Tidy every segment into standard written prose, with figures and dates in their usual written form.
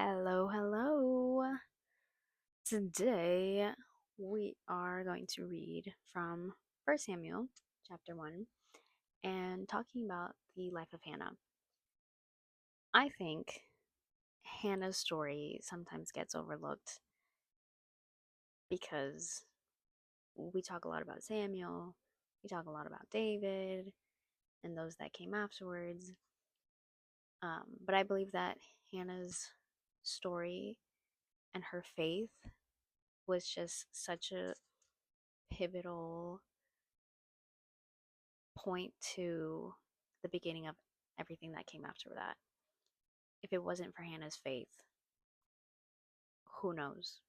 Hello, hello. Today we are going to read from First Samuel chapter 1 and talking about the life of Hannah. I think Hannah's story sometimes gets overlooked because we talk a lot about Samuel, we talk a lot about David and those that came afterwards. But I believe that Hannah's story and her faith was just such a pivotal point to the beginning of everything that came after that. If it wasn't for Hannah's faith, who knows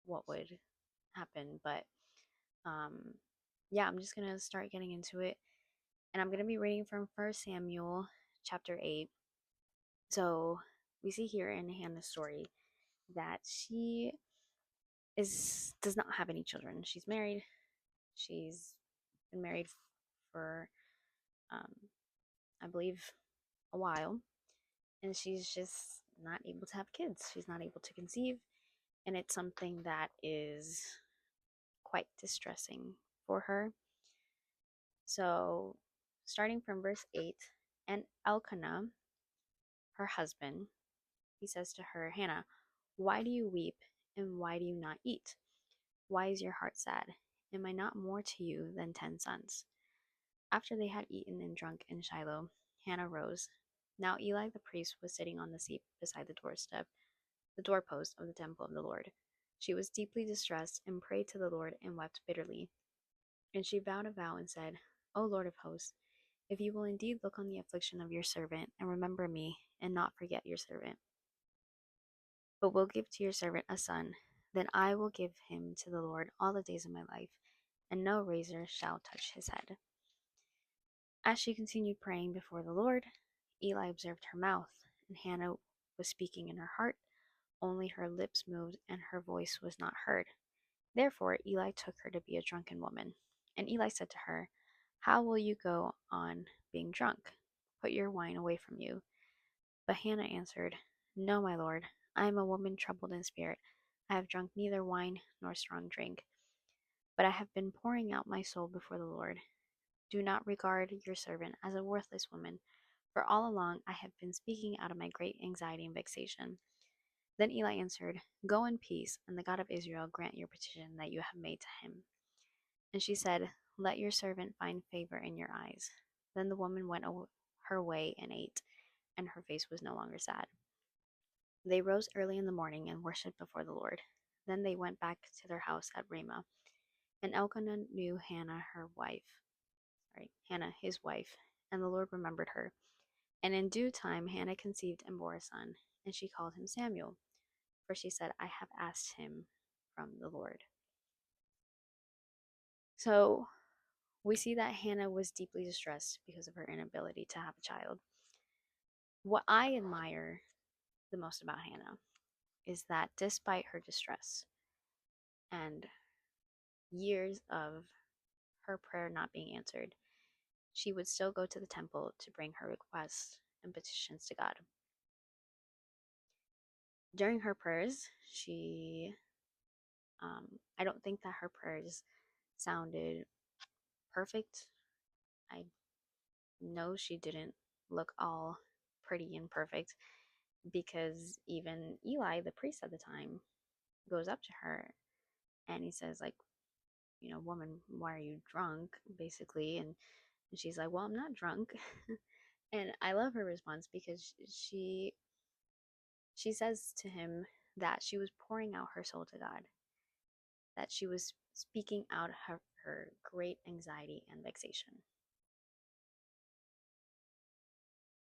what would happen. But um, yeah, I'm just going to start getting into it. And I'm going to be reading from First Samuel chapter 8. So we see here in Hannah's story that she does not have any children. She's married. She's been married for um, I believe a while, and she's just not able to have kids. She's not able to conceive, and it's something that is quite distressing for her. So, starting from verse 8, and Elkanah, her husband, he says to her, Hannah, why do you weep and why do you not eat? Why is your heart sad? Am I not more to you than 10 sons? After they had eaten and drunk in Shiloh, Hannah rose. Now Eli the priest was sitting on the seat beside the doorpost of the temple of the Lord. She was deeply distressed and prayed to the Lord and wept bitterly. And she vowed a vow and said, O Lord of hosts, if you will indeed look on the affliction of your servant and remember me and not forget your servant, but will give to your servant a son, then I will give him to the Lord all the days of my life, and no razor shall touch his head. As she continued praying before the Lord, Eli observed her mouth, and Hannah was speaking in her heart, only her lips moved and her voice was not heard. Therefore Eli took her to be a drunken woman. And Eli said to her, How will you go on being drunk? Put your wine away from you. But Hannah answered, No, my lord, I am a woman troubled in spirit. I have drunk neither wine nor strong drink, but I have been pouring out my soul before the Lord. Do not regard your servant as a worthless woman, for all along I have been speaking out of my great anxiety and vexation. Then Eli answered, Go in peace, and the God of Israel grant your petition that you have made to him. And she said, Let your servant find favor in your eyes. Then the woman went her way and ate, and her face was no longer sad. They rose early in the morning and worshipped before the Lord. Then they went back to their house at Ramah. And Elkanah knew Hannah his wife, and the Lord remembered her. And in due time Hannah conceived and bore a son, and she called him Samuel, for she said, I have asked him from the Lord. So we see that Hannah was deeply distressed because of her inability to have a child. What I admire the most about Hannah is that despite her distress and years of her prayer not being answered, she would still go to the temple to bring her requests and petitions to God. During her prayers, I don't think that her prayers sounded perfect. I know she didn't look all pretty and perfect because even Eli, the priest at the time, goes up to her and he says, like, woman, why are you drunk? Basically. And she's like, well, I'm not drunk. And I love her response because she says to him that she was pouring out her soul to God, that she was speaking out her great anxiety and vexation.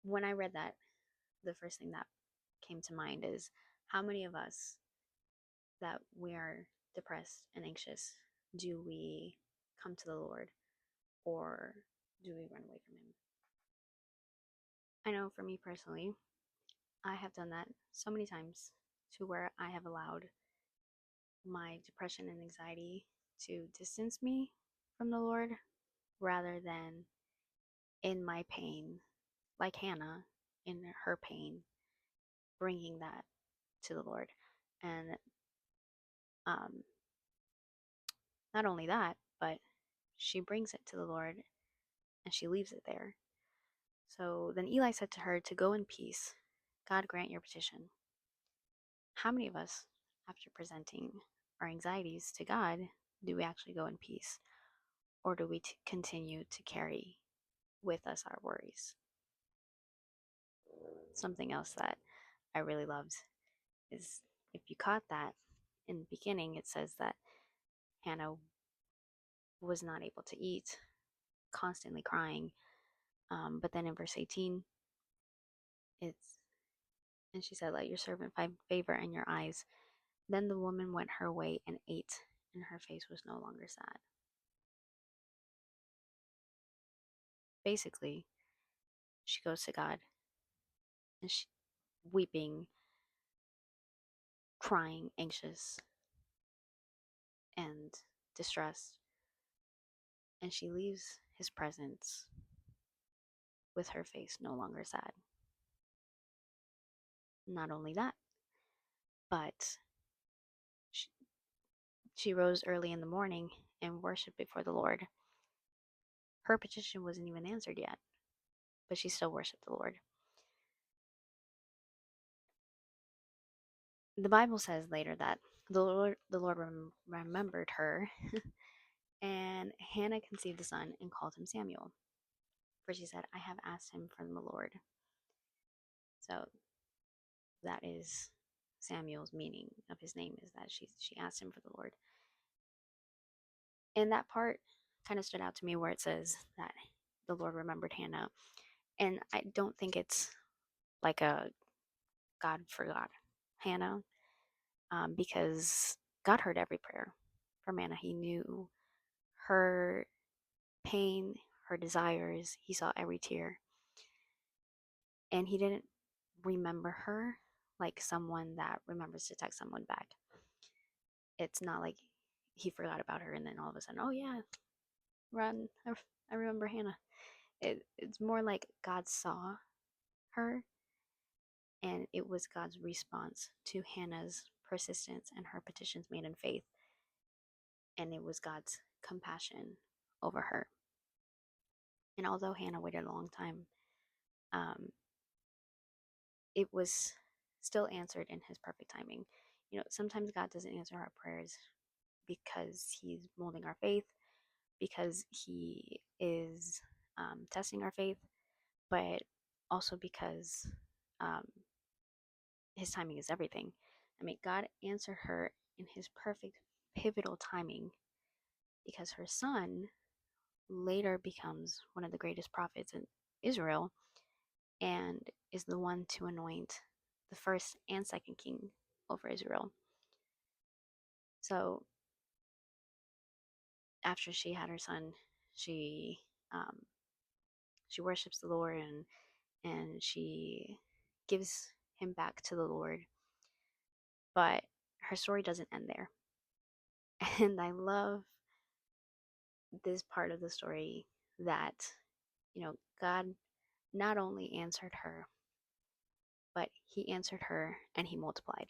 When I read that, the first thing that came to mind is how many of us that we are depressed and anxious do we come to the Lord, or do we run away from him? I know for me personally, I have done that so many times, to where I have allowed my depression and anxiety to distance me from the Lord rather than in my pain, like Hannah in her pain, bringing that to the Lord. And um, not only that, but she brings it to the Lord and she leaves it there. So then Eli said to her to go in peace. God grant your petition. How many of us, after presenting our anxieties to God, do we actually go in peace? Or do we continue to carry with us our worries? Something else that I really loved is, if you caught that in the beginning, it says that Hannah was not able to eat, constantly crying. But then in verse 18, it's, and she said, let your servant find favor in your eyes. Then the woman went her way and ate, and her face was no longer sad. Basically, she goes to God and she weeping, crying, anxious, and distressed. And she leaves his presence with her face no longer sad. Not only that, but she, she rose early in the morning and worshiped before the Lord. Her petition wasn't even answered yet, but she still worshiped the Lord. The Bible says later that the Lord remembered her, and Hannah conceived a son and called him Samuel. For she said, I have asked him from the Lord. So that is Samuel's meaning of his name, is that she asked him for the Lord. And that part kind of stood out to me where it says that the Lord remembered Hannah. And I don't think it's like a God forgot Hannah, because God heard every prayer from Hannah. He knew her pain, her desires. He saw every tear. And he didn't remember her like someone that remembers to text someone back. It's not like he forgot about her and then all of a sudden, oh yeah, run. I remember Hannah. It's more like God saw her, and it was God's response to Hannah's persistence and her petitions made in faith. And it was God's compassion over her. And although Hannah waited a long time, um, it was still answered in his perfect timing. You know, sometimes God doesn't answer our prayers because he's molding our faith, because he is testing our faith, but also because um, his timing is everything. I mean, God answered her in his perfect, pivotal timing, because her son later becomes one of the greatest prophets in Israel and is the one to anoint the first and second king over Israel. So after she had her son, she um, she worships the Lord, and she gives him back to the Lord. But her story doesn't end there. And I love this part of the story that, God not only answered her, but he answered her and he multiplied.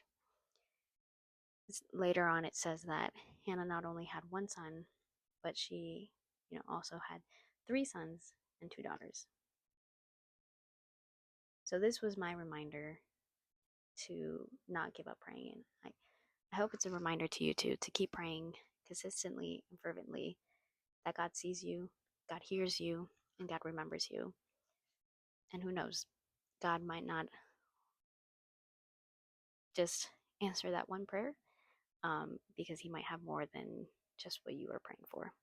Later on, it says that Hannah not only had one son, but she, also had 3 sons and 2 daughters. So this was my reminder to not give up praying. And I hope it's a reminder to you too, to keep praying consistently and fervently, that God sees you, God hears you, and God remembers you. And who knows, God might not just answer that one prayer, because he might have more than just what you are praying for.